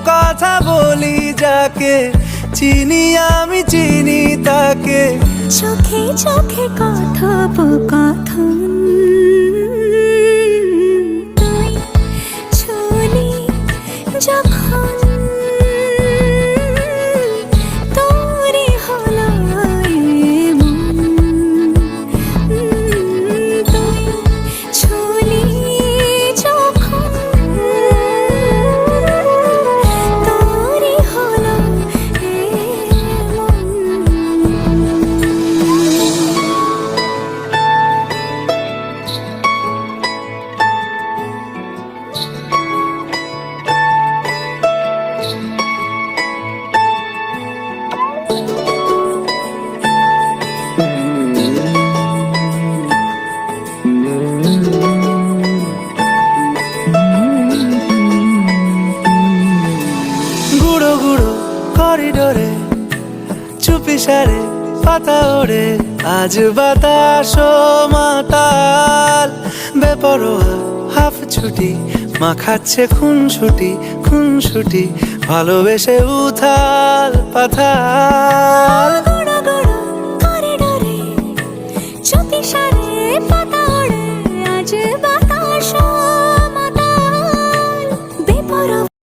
কথা বলি যাকে, চিনি আমি চিনি তাকে। চোখে চোখে কথোপকথন, তুই ছুলি যখন তোরই হলো এমন। তুই ছুলি যখন তোরই হলো এমন। গুঁড়ো গুঁড়ো করিডোরে চুপি সারে পাতা ওড়ে, আজ বাতাস মাতাল বেপরোয়া হাফ ছুটি, মাখাচ্ছে খুনসুটি খুনসুটি, ভালোবেসে উথাল পাথাল। গুঁড়ো গুঁড়ো করিডোরে চুপি সারে